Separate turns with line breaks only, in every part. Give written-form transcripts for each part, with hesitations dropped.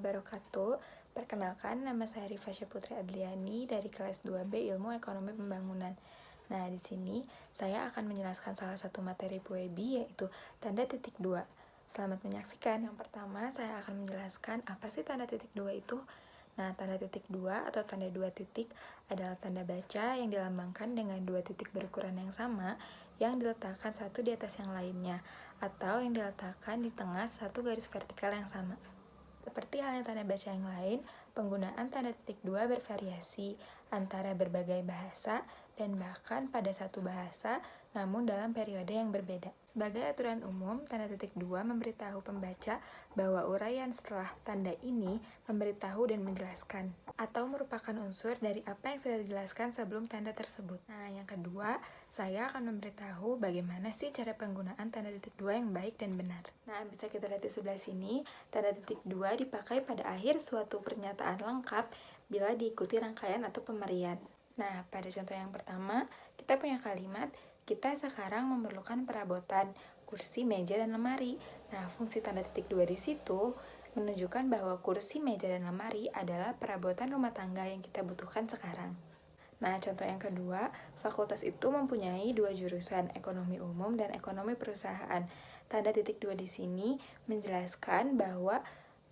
wabarakatuh. Perkenalkan, nama saya Rifa Syaputri Adliani dari kelas 2B Ilmu Ekonomi Pembangunan. Nah, di sini saya akan menjelaskan salah satu materi PUEBI, yaitu tanda titik dua. Selamat menyaksikan. Yang pertama, saya akan menjelaskan apa sih tanda titik dua itu. Nah, tanda titik dua atau tanda dua titik adalah tanda baca yang dilambangkan dengan dua titik berukuran yang sama yang diletakkan satu di atas yang lainnya, atau yang diletakkan di tengah satu garis vertikal yang sama. Seperti halnya tanda baca yang lain, penggunaan tanda titik dua bervariasi antara berbagai bahasa dan bahkan pada satu bahasa, namun dalam periode yang berbeda. Sebagai aturan umum, tanda titik dua memberitahu pembaca bahwa uraian setelah tanda ini memberitahu dan menjelaskan, atau merupakan unsur dari apa yang sudah dijelaskan sebelum tanda tersebut. Nah, yang kedua, saya akan memberitahu bagaimana sih cara penggunaan tanda titik dua yang baik dan benar. Nah, bisa kita lihat di sebelah sini, tanda titik dua dipakai pada akhir suatu pernyataan lengkap bila diikuti rangkaian atau pemerian. Nah, pada contoh yang pertama, kita punya kalimat, kita sekarang memerlukan perabotan, kursi, meja, dan lemari. Nah, fungsi tanda titik dua di situ menunjukkan bahwa kursi, meja, dan lemari adalah perabotan rumah tangga yang kita butuhkan sekarang. Nah, contoh yang kedua, fakultas itu mempunyai dua jurusan, ekonomi umum dan ekonomi perusahaan. Tanda titik dua di sini menjelaskan bahwa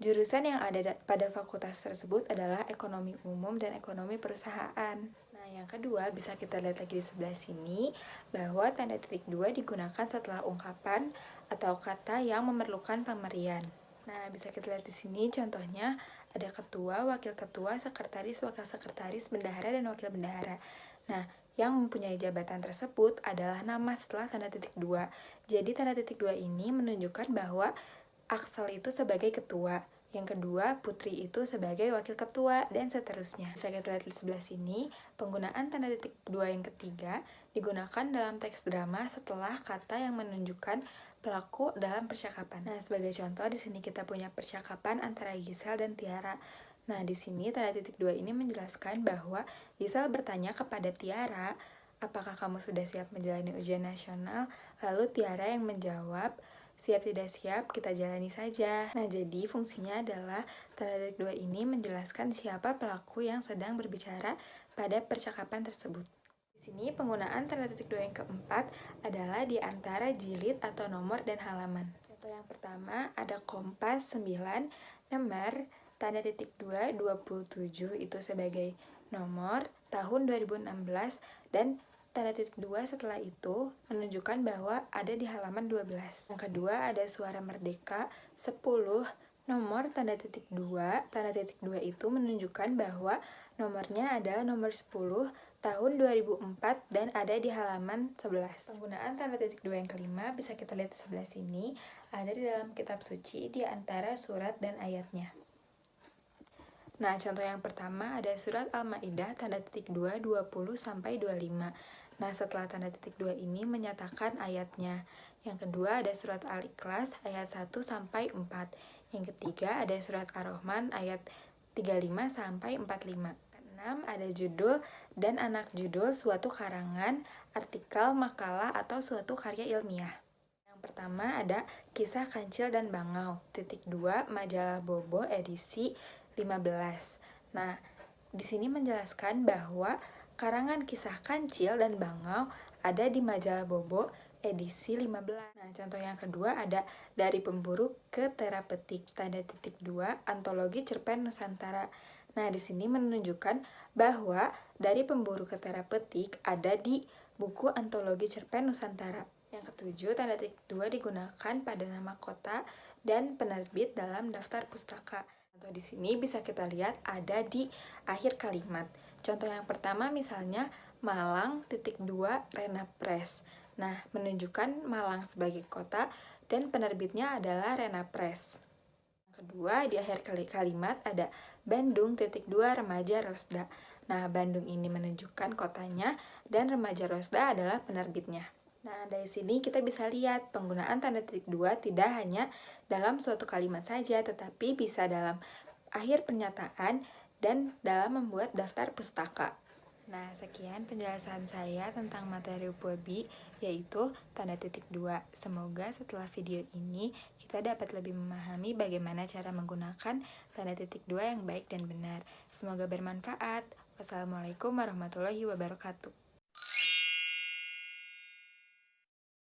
jurusan yang ada pada fakultas tersebut adalah ekonomi umum dan ekonomi perusahaan. Nah, yang kedua, bisa kita lihat lagi di sebelah sini, bahwa tanda titik dua digunakan setelah ungkapan atau kata yang memerlukan pemerian. Nah, bisa kita lihat di sini contohnya ada ketua, wakil ketua, sekretaris, wakil sekretaris, bendahara, dan wakil bendahara. Nah, yang mempunyai jabatan tersebut adalah nama setelah tanda titik dua. Jadi tanda titik dua ini menunjukkan bahwa Aksel itu sebagai ketua, yang kedua Putri itu sebagai wakil ketua, dan seterusnya. Bisa kita lihat di sebelah sini, penggunaan tanda titik dua yang ketiga digunakan dalam teks drama setelah kata yang menunjukkan pelaku dalam percakapan. Nah, sebagai contoh di sini kita punya percakapan antara Gisel dan Tiara. Nah, di sini tanda titik dua ini menjelaskan bahwa Gisel bertanya kepada Tiara, apakah kamu sudah siap menjalani ujian nasional? Lalu Tiara yang menjawab, siap tidak siap, kita jalani saja. Nah, jadi fungsinya adalah tanda titik dua ini menjelaskan siapa pelaku yang sedang berbicara pada percakapan tersebut. Di sini penggunaan tanda titik dua yang keempat adalah di antara jilid atau nomor dan halaman. Contoh yang pertama ada Kompas 9, nomor tanda titik 2 27 itu sebagai nomor tahun 2016, dan tanda titik 2 setelah itu menunjukkan bahwa ada di halaman 12. Yang kedua ada Suara Merdeka 10, nomor tanda titik 2. Tanda titik 2 itu menunjukkan bahwa nomornya adalah nomor 10 tahun 2004 dan ada di halaman 11. Penggunaan tanda titik 2 yang kelima bisa kita lihat di sebelah sini, ada di dalam kitab suci di antara surat dan ayatnya. Nah, contoh yang pertama ada surat Al-Maidah tanda titik 2 20 sampai 25. Nah, setelah tanda titik 2 ini menyatakan ayatnya. Yang kedua ada surat Al-Ikhlas ayat 1 sampai 4. Yang ketiga ada surat Ar-Rahman ayat 35 sampai 45. 6 ada judul dan anak judul suatu karangan, artikel, makalah, atau suatu karya ilmiah. Yang pertama ada Kisah Kancil dan Bangau, titik 2, majalah Bobo edisi 15. Nah, di sini menjelaskan bahwa karangan Kisah Kancil dan Bangau ada di majalah Bobo edisi 15. Nah, contoh yang kedua ada Dari Pemburu ke Terapeutik, tanda titik 2, antologi cerpen Nusantara. Nah, di sini menunjukkan bahwa Dari Pemburu ke Terapeutik ada di buku antologi cerpen Nusantara. Yang ketujuh, tanda titik 2 digunakan pada nama kota dan penerbit dalam daftar pustaka. Atau di sini bisa kita lihat ada di akhir kalimat. Contoh yang pertama misalnya Malang titik 2 Rena Press. Nah, menunjukkan Malang sebagai kota dan penerbitnya adalah Rena Press. Kedua, di akhir kalimat ada Bandung titik 2 Remaja Rosda. Nah, Bandung ini menunjukkan kotanya dan Remaja Rosda adalah penerbitnya. Nah, dari sini kita bisa lihat penggunaan tanda titik 2 tidak hanya dalam suatu kalimat saja, tetapi bisa dalam akhir pernyataan dan dalam membuat daftar pustaka. Nah, sekian penjelasan saya tentang materi PUEBI yaitu tanda titik 2. Semoga setelah video ini kita dapat lebih memahami bagaimana cara menggunakan tanda titik 2 yang baik dan benar. Semoga bermanfaat. Wassalamualaikum warahmatullahi wabarakatuh.